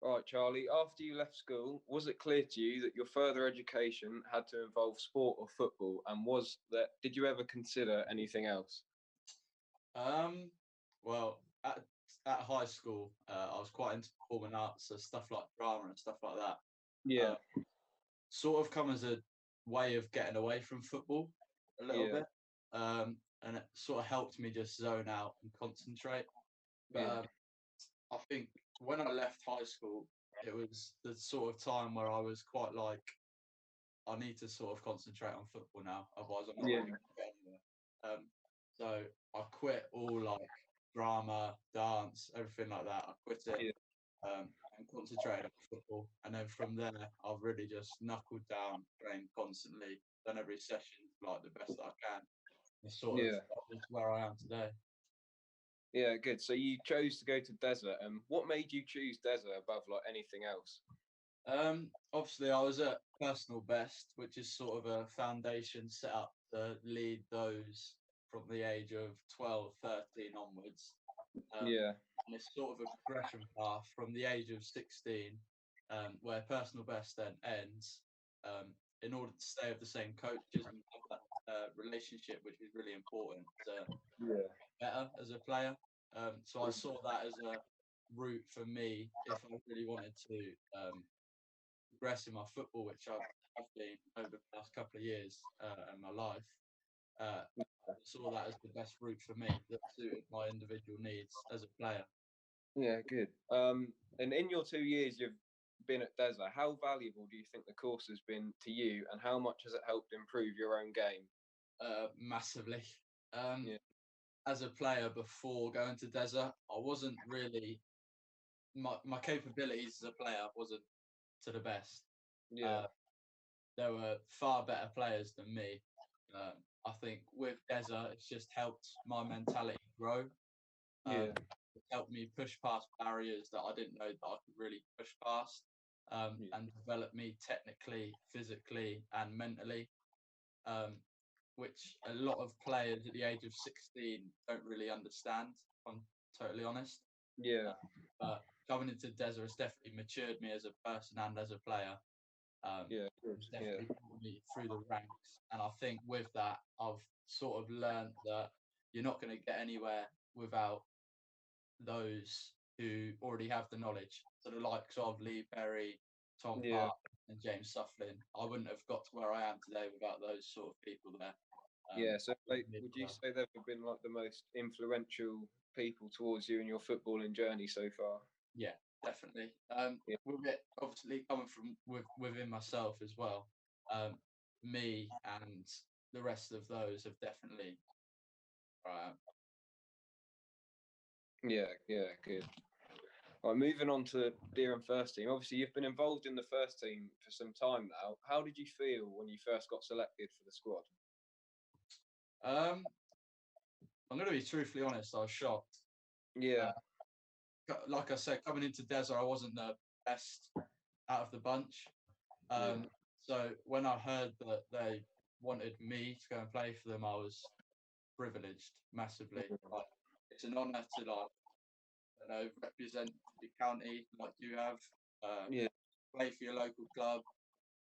All right, Charlie. After you left school, was it clear to you that your further education had to involve sport or football? And did you ever consider anything else? Um, well, at high school, I was quite into performing arts, so stuff like drama and stuff like that. Yeah, Uh, sort of come as a way of getting away from football a little yeah, bit, and it sort of helped me just zone out and concentrate. But yeah, I think when I left high school, it was the sort of time where I was quite like, I need to sort of concentrate on football now, otherwise I'm not yeah, really going to get anywhere. So I quit all like drama, dance, everything like that. I quit it yeah, and concentrated on football. And then from there, I've really just knuckled down, trained constantly, done every session like the best that I can. It's sort of yeah, where I am today. yeah. Good. So you chose to go to DESA, and what made you choose DESA above like anything else? Obviously, I was at personal best, which is sort of a foundation set up to lead those from the age of 12, 13 onwards. Yeah, And it's sort of a progression path from the age of 16, where personal best then ends, in order to stay with the same coaches and have that relationship, which is really important to yeah, better as a player. So I saw that as a route for me if I really wanted to progress in my football, which I've been over the past couple of years in my life. I saw that as the best route for me that suited my individual needs as a player. yeah. Good. And in your 2 years you've been at DESA, how valuable do you think the course has been to you, and how much has it helped improve your own game? Massively. Um, Yeah, as a player before going to DESA, I wasn't really my capabilities as a player wasn't to the best. yeah, Uh, there were far better players than me. I think with DESA, it's just helped my mentality grow. yeah, It helped me push past barriers that I didn't know that I could really push past, yeah, and develop me technically, physically, and mentally. Um, which a lot of players at the age of 16 don't really understand, if I'm totally honest. yeah, Uh, but coming into DESA has definitely matured me as a person and as a player. yeah, good, It's yeah, definitely brought me through the ranks. And I think with that, I've sort of learned that you're not going to get anywhere without those who already have the knowledge. So the likes of Lee Perry, Tom yeah, Park, and James Sufflin, I wouldn't have got to where I am today without those sort of people there. yeah. So, With like, me as would you well. say they've been like the most influential people towards you in your footballing journey so far? Yeah, definitely. Yeah, With it obviously coming from within myself as well. Um, me and the rest of those have definitely. Uh, yeah, yeah, good. Right, moving on to Dereham first team. Obviously, you've been involved in the first team for some time now. How did you feel when you first got selected for the squad? um, I'm going to be truthfully honest. I was shocked. Yeah, Uh, like I said, coming into DESA, I wasn't the best out of the bunch. yeah, So when I heard that they wanted me to go and play for them, I was privileged massively. Like, it's an honour to represent your county like you have, uh, yeah, play for your local club.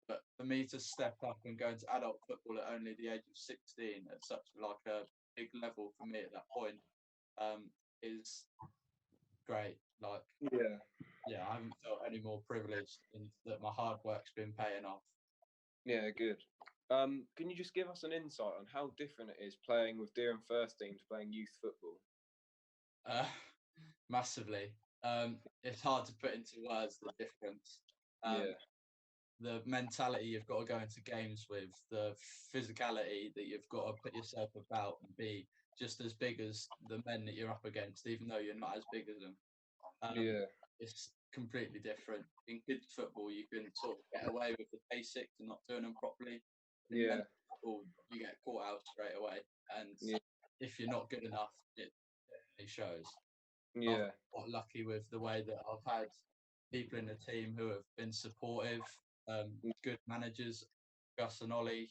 But for me to step up and go into adult football at only the age of 16 at such like a big level for me at that point, is great. Like, yeah, yeah, I haven't felt any more privileged in that my hard work's been paying off. yeah, good. Can you just give us an insight on how different it is playing with Dereham first team to playing youth football? Uh, massively. It's hard to put into words the difference. Um, Yeah, the mentality you've got to go into games with, the physicality that you've got to put yourself about and be just as big as the men that you're up against, even though you're not as big as them. Um, yeah, it's completely different. In kids football, you can sort of get away with the basics and not doing them properly. In yeah, men's football, you get caught out straight away, and yeah, if you're not good enough, it definitely shows. I've yeah, been quite lucky with the way that I've had people in the team who have been supportive, good managers, Gus and Ollie,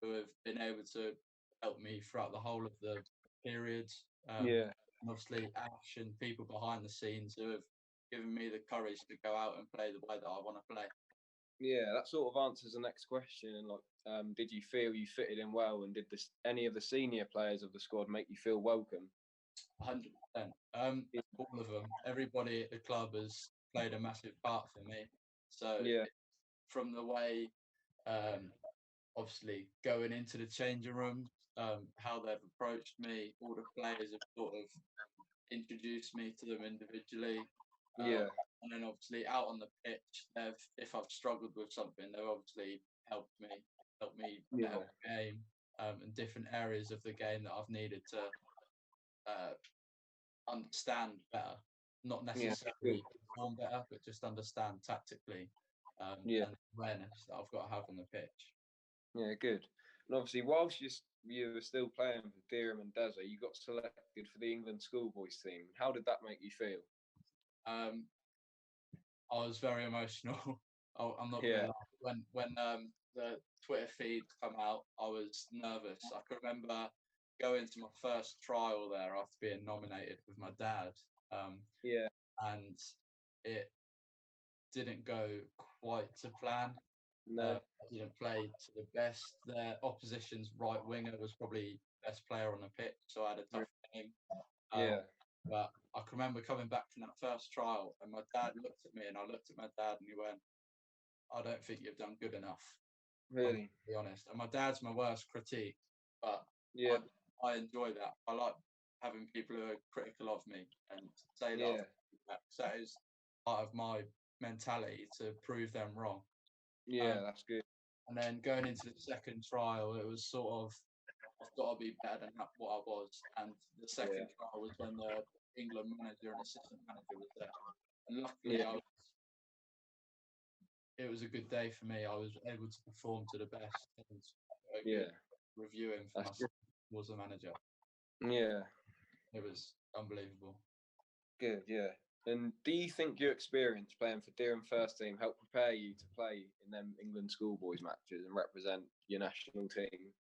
who have been able to help me throughout the whole of the period. yeah, And obviously Ash and people behind the scenes who have given me the courage to go out and play the way that I want to play. Yeah, that sort of answers the next question. And like, did you feel you fitted in well, and did any of the senior players of the squad make you feel welcome? 100%. All of them. Everybody at the club has played a massive part for me. So Yeah, from the way, obviously going into the changing rooms, how they've approached me, all the players have sort of introduced me to them individually. yeah, And then obviously out on the pitch, if I've struggled with something, they've obviously helped me yeah, better the game, and different areas of the game that I've needed to understand better. Not yeah, necessarily perform better, but just understand tactically, yeah, and awareness that I've got to have on the pitch. yeah, good. And obviously, whilst you were still playing for Dereham and DESA, you got selected for the England schoolboys team. How did that make you feel? I was very emotional. I'm not Yeah, gonna lie. When the Twitter feed come out, I was nervous. I can remember going to my first trial there after being nominated with my dad, yeah, and it didn't go quite to plan. no, I didn't play to the best. Their opposition's right winger was probably best player on the pitch, so I had a tough game. yeah, But I can remember coming back from that first trial, and my dad looked at me, and I looked at my dad, and he went, "I don't think you've done good enough." really, To be honest, and my dad's my worst critique, but yeah, I enjoy that. I like having people who are critical of me and say that. yeah, That is part of my mentality to prove them wrong. yeah, Um, that's good. and then going into the second trial, it was sort of I've got to be better than what I was. And the second Yeah, trial was when the England manager and assistant manager was there. And luckily, yeah, it was a good day for me. I was able to perform to the best and a yeah, good reviewing for that's good. myself was the manager. Yeah, It was unbelievable. good, yeah. And do you think your experience playing for Dereham first team helped prepare you to play in them England schoolboys matches and represent your national team?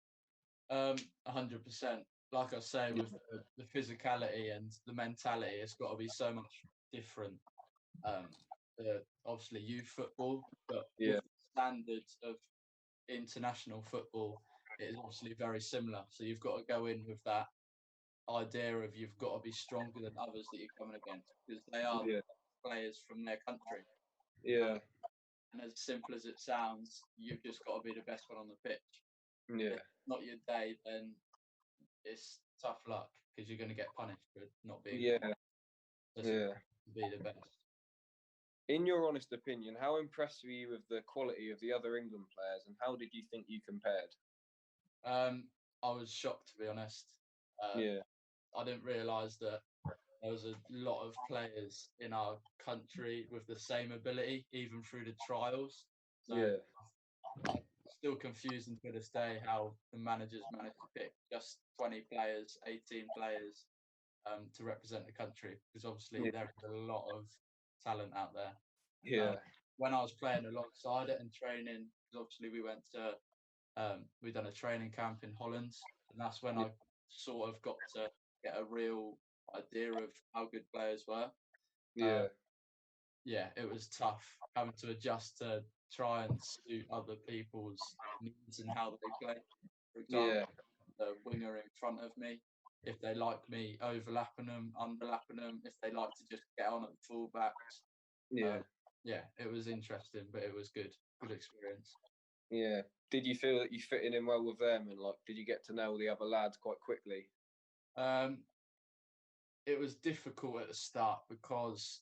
100%. Like I say, with the physicality and the mentality, it's got to be so much different. Obviously youth football, but Yeah, with the standards of international football, it is obviously very similar. So you've got to go in with that idea of you've got to be stronger than others that you're coming against because they are yeah, players from their country. yeah, And as simple as it sounds, you've just got to be the best one on the pitch. yeah, If it's not your day, then it's tough luck because you're going to get punished for not being yeah, just yeah. to be the best. In your honest opinion, how impressed were you with the quality of the other England players, and how did you think you compared? I was shocked, to be honest. Yeah, I didn't realise that there was a lot of players in our country with the same ability, even through the trials. So yeah, I'm still confusing to this day how the managers managed to pick just 20 players, 18 players to represent the country, because obviously yeah, there is a lot of talent out there. yeah, When I was playing alongside it and training, because obviously we done a training camp in Holland, and that's when I sort of got to get a real idea of how good players were. yeah, Yeah, it was tough having to adjust to try and suit other people's needs and how they play. For example, yeah, the winger in front of me, if they like me overlapping them, underlapping them, if they like to just get on at the fullbacks. yeah, Yeah, it was interesting, but it was good experience. yeah. Did you feel that you fitted in well with them, and like, did you get to know the other lads quite quickly? Um, it was difficult at the start because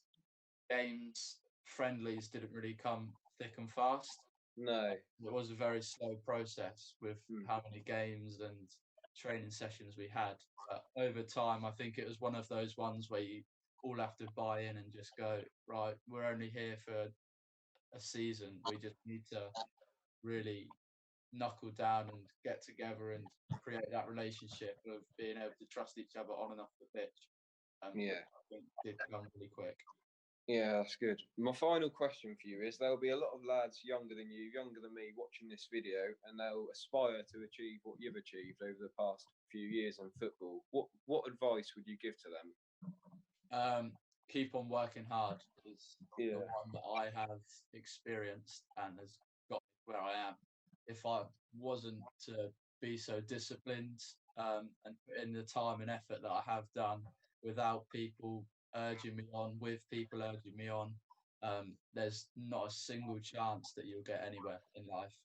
games, friendlies didn't really come thick and fast. No. It was a very slow process with Hmm. how many games and training sessions we had. But over time, I think it was one of those ones where you all have to buy in and just go, right, we're only here for a season. We just need to really knuckle down and get together and create that relationship of being able to trust each other on and off the pitch. Which Yeah. I think did come really quick. Yeah, that's good. My final question for you is there'll be a lot of lads younger than you, younger than me, watching this video, and they'll aspire to achieve what you've achieved over the past few years in football. What advice would you give to them? keep on working hard is the Yeah. one that I have experienced and has got me where I am. If I wasn't to be so disciplined and put in the time and effort that I have done without people urging me on, with people urging me on, there's not a single chance that you'll get anywhere in life,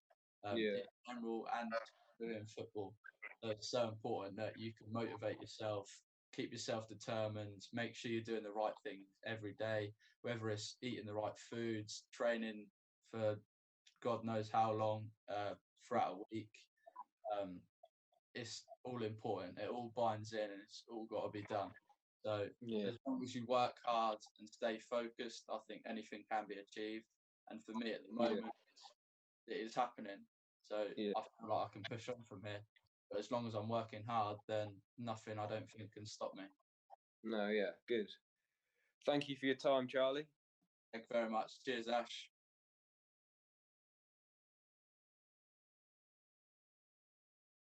Yeah. in general and within football. So it's so important that you can motivate yourself, keep yourself determined, make sure you're doing the right things every day, whether it's eating the right foods, training for God knows how long throughout a week. Um, it's all important. It all binds in, and it's all got to be done. So Yeah. as long as you work hard and stay focused, I think anything can be achieved. And for me at the moment, it is happening. So Yeah. I feel like I can push on from here. But as long as I'm working hard, then nothing I don't think can stop me. No, yeah, good. Thank you for your time, Charlie. Thank you very much. Cheers, Ash.